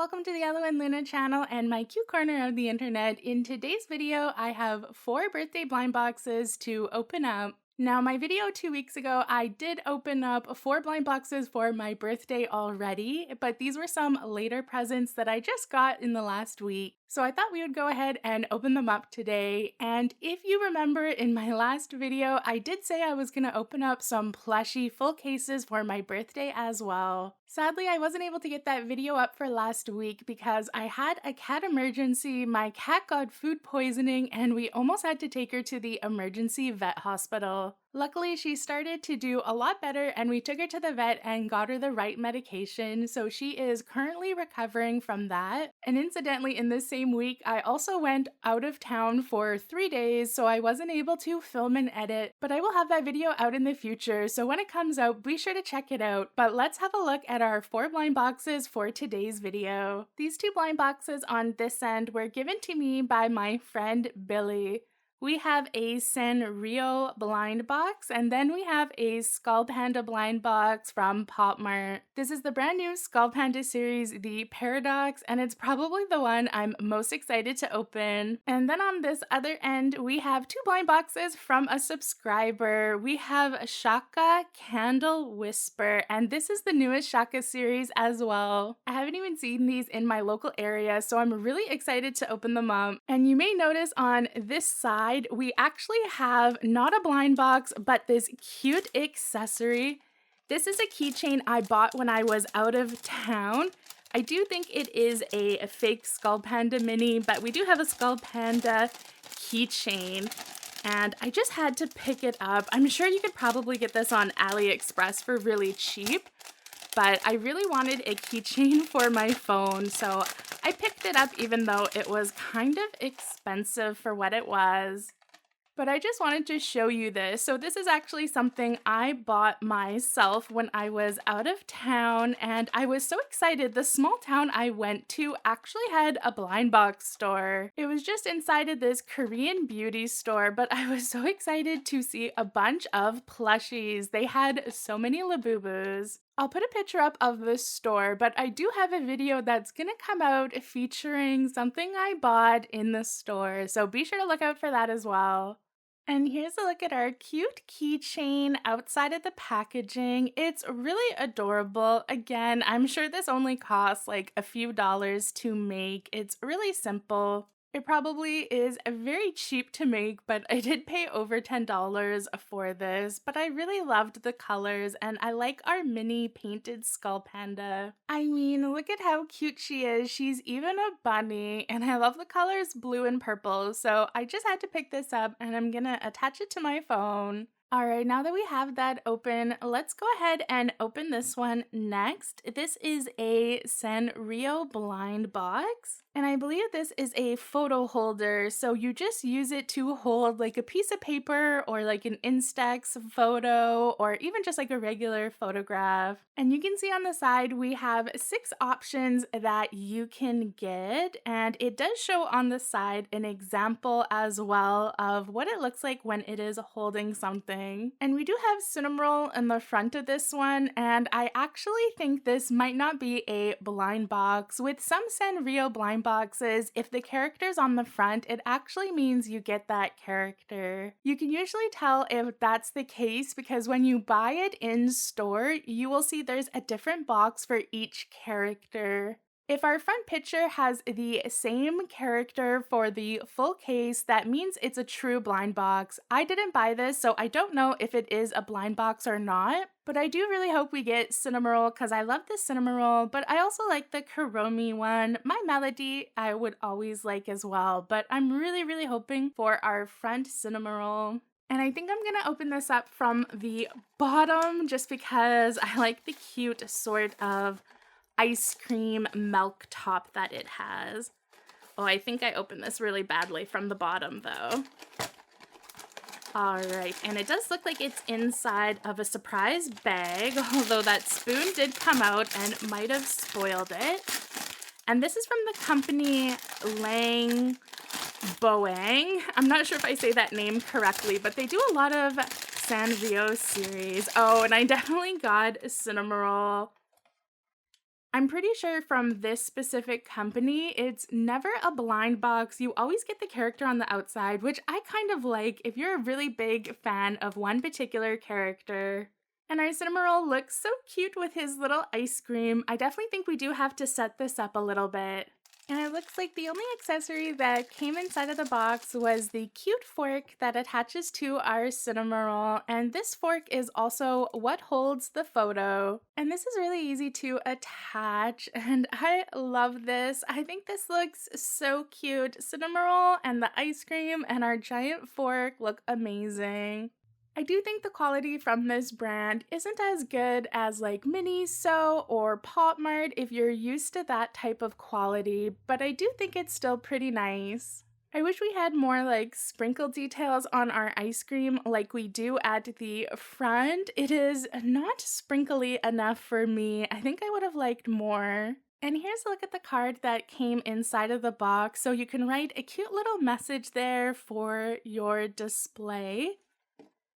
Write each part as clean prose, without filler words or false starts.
Welcome to the Yellow and Luna channel and my cute corner of the internet. In today's video, I have 4 birthday blind boxes to open up. Now, my video 2 weeks ago, I did open up 4 blind boxes for my birthday already, but these were some later presents that I just got in the last week. So I thought we would go ahead and open them up today. And if you remember in my last video, I did say I was going to open up some plushie full cases for my birthday as well. Sadly, I wasn't able to get that video up for last week because I had a cat emergency. My cat got food poisoning and we almost had to take her to the emergency vet hospital. Luckily, she started to do a lot better and we took her to the vet and got her the right medication, so she is currently recovering from that. And incidentally, in this same week, I also went out of town for 3 days, so I wasn't able to film and edit, but I will have that video out in the future, so when it comes out, be sure to check it out. But let's have a look at our 4 blind boxes for today's video. These 2 blind boxes on this end were given to me by my friend Billy. We have a Sanrio blind box, and then we have a Skullpanda blind box from Popmart. This is the brand new Skullpanda series, The Paradox, and it's probably the one I'm most excited to open. And then on this other end, we have 2 blind boxes from a subscriber. We have Chaka Candler Whisper, and this is the newest Chaka series as well. I haven't even seen these in my local area, so I'm really excited to open them up. And you may notice on this side, we actually have not a blind box, but this cute accessory. This is a keychain I bought when I was out of town. I do think it is a fake Skullpanda mini, but we do have a Skullpanda keychain, and I just had to pick it up. I'm sure you could probably get this on AliExpress for really cheap, but I really wanted a keychain for my phone, so I picked it up even though it was kind of expensive for what it was. But I just wanted to show you this. So this is actually something I bought myself when I was out of town, and I was so excited. The small town I went to actually had a blind box store. It was just inside of this Korean beauty store, but I was so excited to see a bunch of plushies. They had so many Labubus. I'll put a picture up of the store, but I do have a video that's gonna come out featuring something I bought in the store, so be sure to look out for that as well. And here's a look at our cute keychain outside of the packaging. It's really adorable. Again, I'm sure this only costs like a few dollars to make. It's really simple. It probably is very cheap to make, but I did pay over $10 for this. But I really loved the colors, and I like our mini painted skull panda. I mean, look at how cute she is. She's even a bunny, and I love the colors blue and purple. So I just had to pick this up, and I'm gonna attach it to my phone. Alright, now that we have that open, let's go ahead and open this one next. This is a Sanrio blind box, and I believe this is a photo holder, so you just use it to hold like a piece of paper or like an Instax photo or even just like a regular photograph. And you can see on the side we have 6 options that you can get, and it does show on the side an example as well of what it looks like when it is holding something. And we do have Cinnamoroll in the front of this one, and I actually think this might not be a blind box. With some Sanrio blind boxes, if the character's on the front, it actually means you get that character. You can usually tell if that's the case because when you buy it in store, you will see there's a different box for each character. If our front picture has the same character for the full case, that means it's a true blind box. I didn't buy this, so I don't know if it is a blind box or not, but I do really hope we get Cinnamoroll because I love the Cinnamoroll, but I also like the Kuromi one. My Melody I would always like as well, but I'm really hoping for our front Cinnamoroll. And I think I'm gonna open this up from the bottom just because I like the cute sort of ice cream milk top that it has. Oh, I think I opened this really badly from the bottom though. Alright, and it does look like it's inside of a surprise bag, although that spoon did come out and might have spoiled it. And this is from the company Langbowang. I'm not sure if I say that name correctly, but they do a lot of Sanrio series. Oh, and I definitely got Cinnamoroll. I'm pretty sure from this specific company, it's never a blind box. You always get the character on the outside, which I kind of like if you're a really big fan of one particular character. And our Cinnamoroll looks so cute with his little ice cream. I definitely think we do have to set this up a little bit. And it looks like the only accessory that came inside of the box was the cute fork that attaches to our Cinnamoroll. And this fork is also what holds the photo. And this is really easy to attach. And I love this. I think this looks so cute. Cinnamoroll and the ice cream and our giant fork look amazing. I do think the quality from this brand isn't as good as like Miniso or Popmart if you're used to that type of quality, but I do think it's still pretty nice. I wish we had more like sprinkle details on our ice cream like we do at the front. It is not sprinkly enough for me. I think I would have liked more. And here's a look at the card that came inside of the box. So you can write a cute little message there for your display.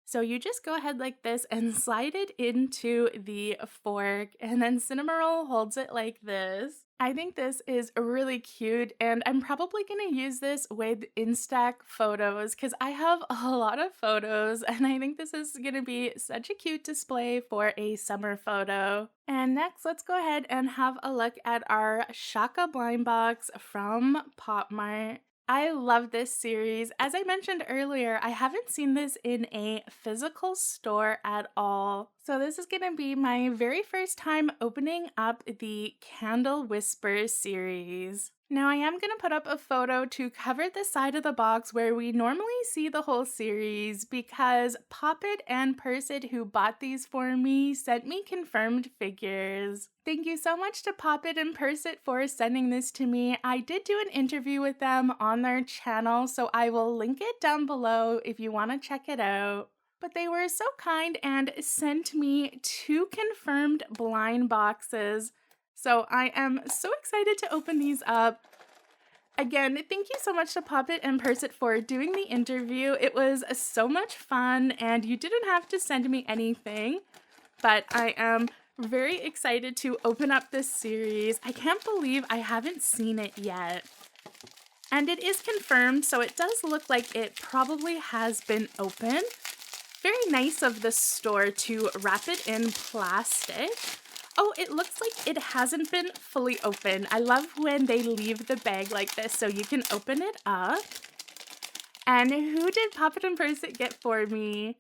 So you just go ahead like this and slide it into the fork, and then Cinnamoroll holds it like this. I think this is really cute, and I'm probably going to use this with Instax photos because I have a lot of photos, and I think this is going to be such a cute display for a summer photo. And next, let's go ahead and have a look at our Chaka blind box from Popmart. I love this series. As I mentioned earlier, I haven't seen this in a physical store at all. So this is going to be my very first time opening up the Candle Whisper series. Now I am going to put up a photo to cover the side of the box where we normally see the whole series because Poppet and Persit, who bought these for me, sent me confirmed figures. Thank you so much to Poppet and Persit for sending this to me. I did do an interview with them on their channel, so I will link it down below if you want to check it out. But they were so kind and sent me 2 confirmed blind boxes. So I am so excited to open these up. Again, thank you so much to Poppet and Persit for doing the interview. It was so much fun and you didn't have to send me anything. But I am very excited to open up this series. I can't believe I haven't seen it yet. And it is confirmed, so it does look like it probably has been opened. Very nice of the store to wrap it in plastic. Oh, it looks like it hasn't been fully opened. I love when they leave the bag like this so you can open it up. And who did Poppet and Persit get for me?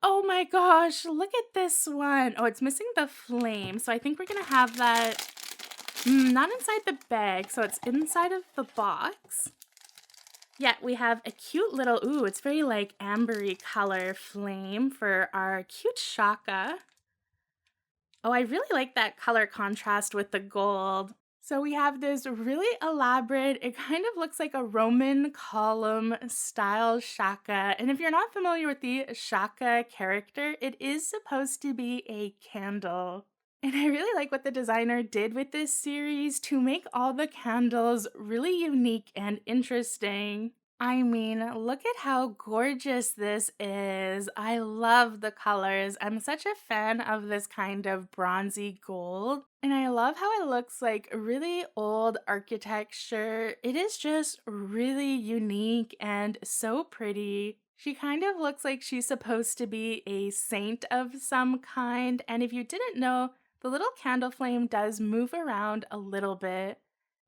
Oh my gosh, look at this one. Oh, it's missing the flame. So I think we're going to have that not inside the bag. So it's inside of the box. Yeah, we have a cute little, ooh, it's very like ambery color flame for our cute Chaka. Oh, I really like that color contrast with the gold. So we have this really elaborate, it kind of looks like a Roman column style Chaka. And if you're not familiar with the Chaka character, it is supposed to be a candle. And I really like what the designer did with this series to make all the candles really unique and interesting. I mean, look at how gorgeous this is. I love the colors. I'm such a fan of this kind of bronzy gold. And I love how it looks like really old architecture. It is just really unique and so pretty. She kind of looks like she's supposed to be a saint of some kind. And if you didn't know, the little candle flame does move around a little bit.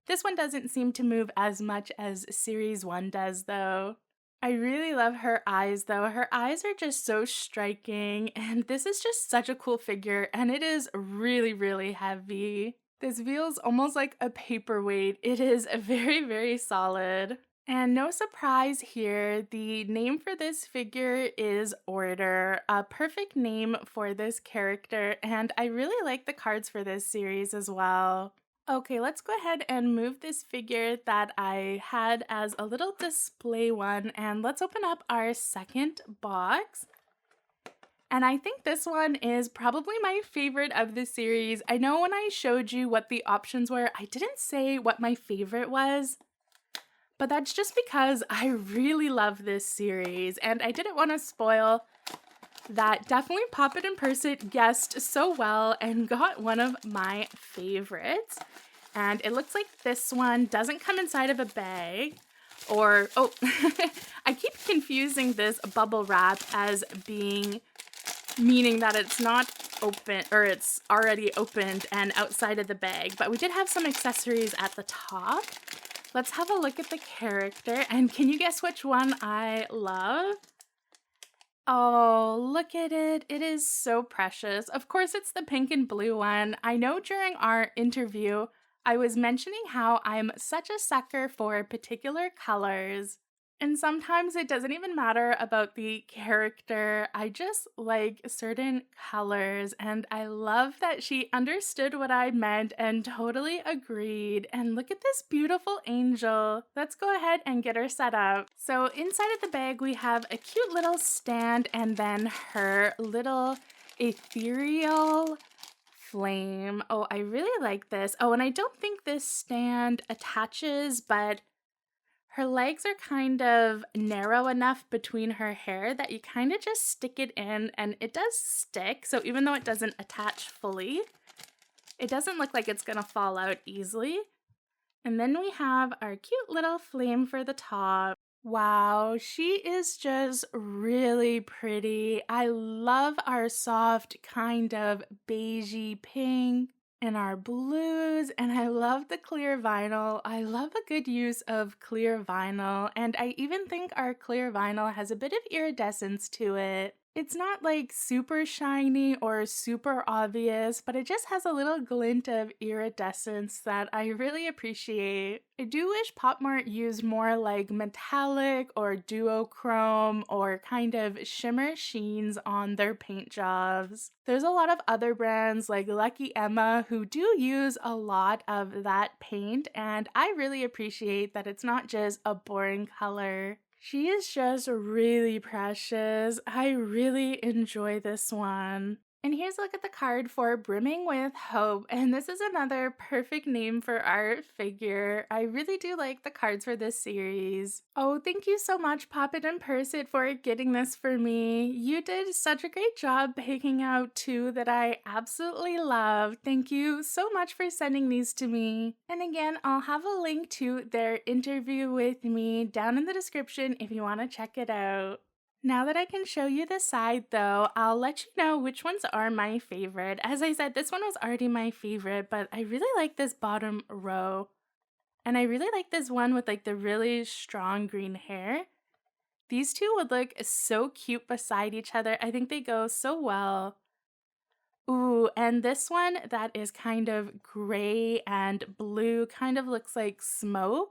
This one doesn't seem to move as much as Series 1 does, though. I really love her eyes, though. Her eyes are just so striking, and this is just such a cool figure, and it is really, really heavy. This feels almost like a paperweight. It is very, very solid. And no surprise here, the name for this figure is Order, a perfect name for this character, and I really like the cards for this series as well. Okay, let's go ahead and move this figure that I had as a little display one, and let's open up our second box. And I think this one is probably my favorite of the series. I know when I showed you what the options were, I didn't say what my favorite was, but that's just because I really love this series, and I didn't want to spoil that definitely Pop It and Purse It guessed so well and got one of my favorites. And it looks like this one doesn't come inside of a bag. Or, oh, I keep confusing this bubble wrap as meaning that it's not open, or it's already opened and outside of the bag. But we did have some accessories at the top. Let's have a look at the character. And can you guess which one I love? Oh, look at it. It is so precious. Of course, it's the pink and blue one. I know during our interview, I was mentioning how I'm such a sucker for particular colors. And sometimes it doesn't even matter about the character. I just like certain colors, and I love that she understood what I meant and totally agreed. And look at this beautiful angel. Let's go ahead and get her set up. So inside of the bag, we have a cute little stand and then her little ethereal flame. Oh, I really like this. Oh, and I don't think this stand attaches, but her legs are kind of narrow enough between her hair that you kind of just stick it in and it does stick. So even though it doesn't attach fully, it doesn't look like it's gonna fall out easily. And then we have our cute little flame for the top. Wow, she is just really pretty. I love our soft kind of beigey pink and our blues, and I love the clear vinyl. I love a good use of clear vinyl, and I even think our clear vinyl has a bit of iridescence to it. It's not like super shiny or super obvious, but it just has a little glint of iridescence that I really appreciate. I do wish Popmart used more like metallic or duochrome or kind of shimmer sheens on their paint jobs. There's a lot of other brands like Lucky Emma who do use a lot of that paint, and I really appreciate that it's not just a boring color. She is just really precious. I really enjoy this one. And here's a look at the card for Brimming with Hope. And this is another perfect name for our figure. I really do like the cards for this series. Oh, thank you so much, Pop It and Purse It, for getting this for me. You did such a great job picking out two that I absolutely love. Thank you so much for sending these to me. And again, I'll have a link to their interview with me down in the description if you want to check it out. Now that I can show you the side though, I'll let you know which ones are my favorite. As I said, this one was already my favorite, but I really like this bottom row. And I really like this one with like the really strong green hair. These two would look so cute beside each other. I think they go so well. Ooh, and this one that is kind of gray and blue kind of looks like smoke.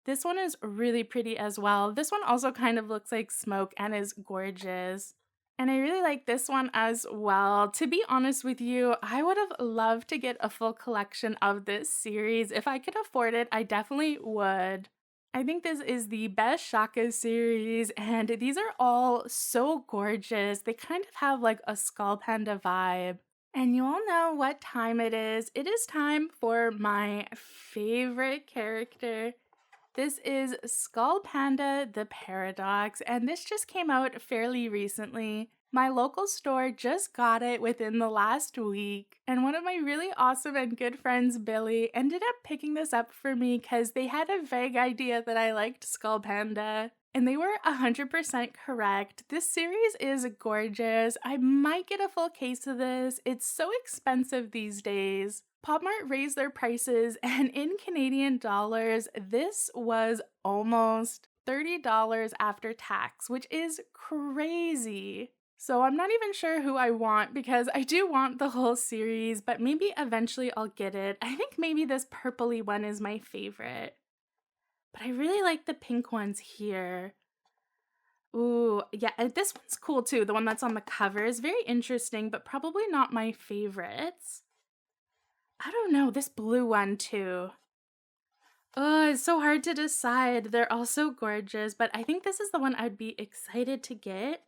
This one is really pretty as well. This one also kind of looks like smoke and is gorgeous. And I really like this one as well. To be honest with you, I would have loved to get a full collection of this series. If I could afford it, I definitely would. I think this is the best Chaka series, and these are all so gorgeous. They kind of have like a Skullpanda vibe. And you all know what time it is. It is time for my favorite character. This is Skullpanda The Paradox, and this just came out fairly recently. My local store just got it within the last week, and one of my really awesome and good friends, Billy, ended up picking this up for me because they had a vague idea that I liked Skullpanda. And they were 100% correct. This series is gorgeous. I might get a full case of this. It's so expensive these days. Popmart raised their prices, and in Canadian dollars, this was almost $30 after tax, which is crazy. So I'm not even sure who I want because I do want the whole series, but maybe eventually I'll get it. I think maybe this purpley one is my favorite. But I really like the pink ones here. Ooh, yeah, and this one's cool too. The one that's on the cover is very interesting, but probably not my favorites. I don't know, this blue one too. Oh, it's so hard to decide. They're all so gorgeous, but I think this is the one I'd be excited to get.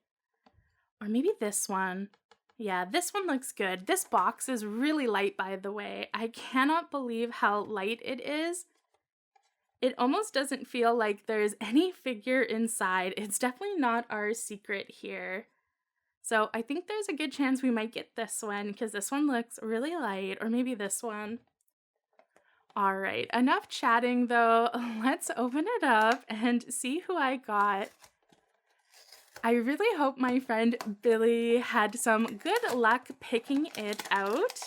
Or maybe this one. Yeah, this one looks good. This box is really light, by the way. I cannot believe how light it is. It almost doesn't feel like there's any figure inside. It's definitely not our secret here. So I think there's a good chance we might get this one because this one looks really light, or maybe this one. All right, enough chatting though. Let's open it up and see who I got. I really hope my friend Billy had some good luck picking it out.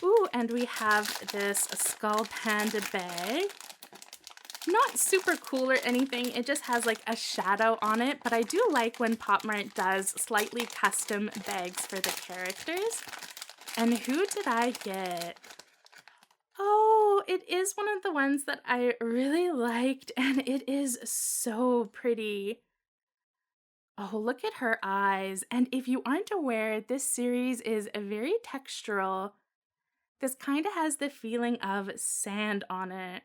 Ooh, and we have this Skullpanda bag. Not super cool or anything, it just has like a shadow on it, but I do like when Popmart does slightly custom bags for the characters. And who did I get? Oh, it is one of the ones that I really liked, and it is so pretty. Oh, look at her eyes. And if you aren't aware, this series is very textural. This kind of has the feeling of sand on it.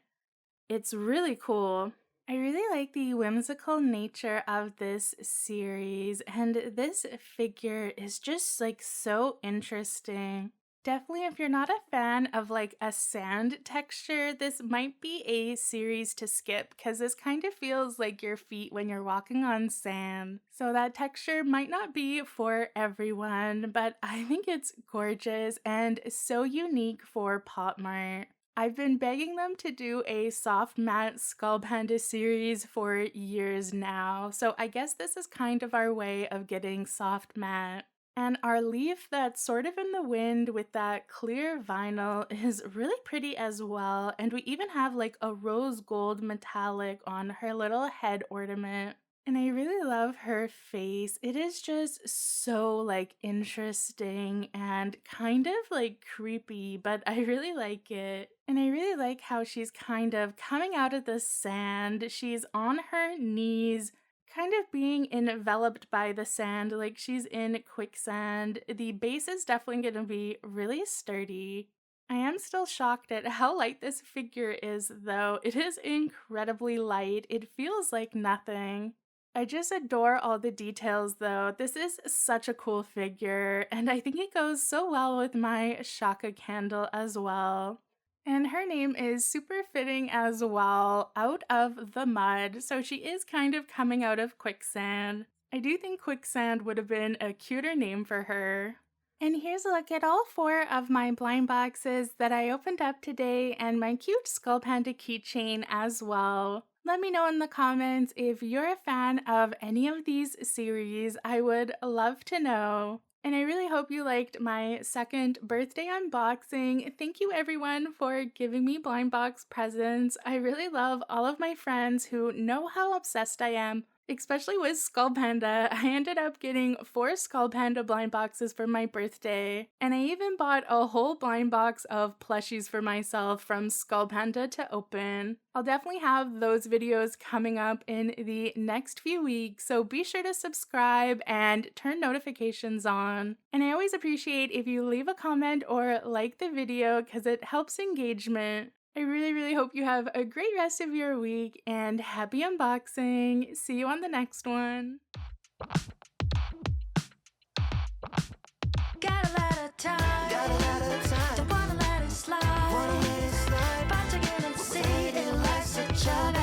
It's really cool. I really like the whimsical nature of this series, and this figure is just like so interesting. Definitely, if you're not a fan of like a sand texture, this might be a series to skip because this kind of feels like your feet when you're walking on sand. So that texture might not be for everyone, but I think it's gorgeous and so unique for Popmart. I've been begging them to do a soft matte Skullpanda series for years now, so I guess this is kind of our way of getting soft matte. And our leaf that's sort of in the wind with that clear vinyl is really pretty as well, and we even have like a rose gold metallic on her little head ornament. And I really love her face. It is just so like interesting and kind of like creepy, but I really like it. And I really like how she's kind of coming out of the sand. She's on her knees, kind of being enveloped by the sand, like she's in quicksand. The base is definitely going to be really sturdy. I am still shocked at how light this figure is, though. It is incredibly light. It feels like nothing. I just adore all the details though. This is such a cool figure, and I think it goes so well with my Chaka candle as well. And her name is super fitting as well, Out of the Mud, so she is kind of coming out of quicksand. I do think quicksand would have been a cuter name for her. And here's a look at all 4 of my blind boxes that I opened up today and my cute Skullpanda keychain as well. Let me know in the comments if you're a fan of any of these series. I would love to know. And I really hope you liked my second birthday unboxing. Thank you everyone for giving me blind box presents. I really love all of my friends who know how obsessed I am, especially with Skullpanda. I ended up getting 4 Skullpanda blind boxes for my birthday, and I even bought a whole blind box of plushies for myself from Skullpanda to open. I'll definitely have those videos coming up in the next few weeks, so be sure to subscribe and turn notifications on. And I always appreciate if you leave a comment or like the video because it helps engagement. I really hope you have a great rest of your week and happy unboxing. See you on the next one. Got a lot of time, don't wanna let it slide. But you're gonna see it like a Chaka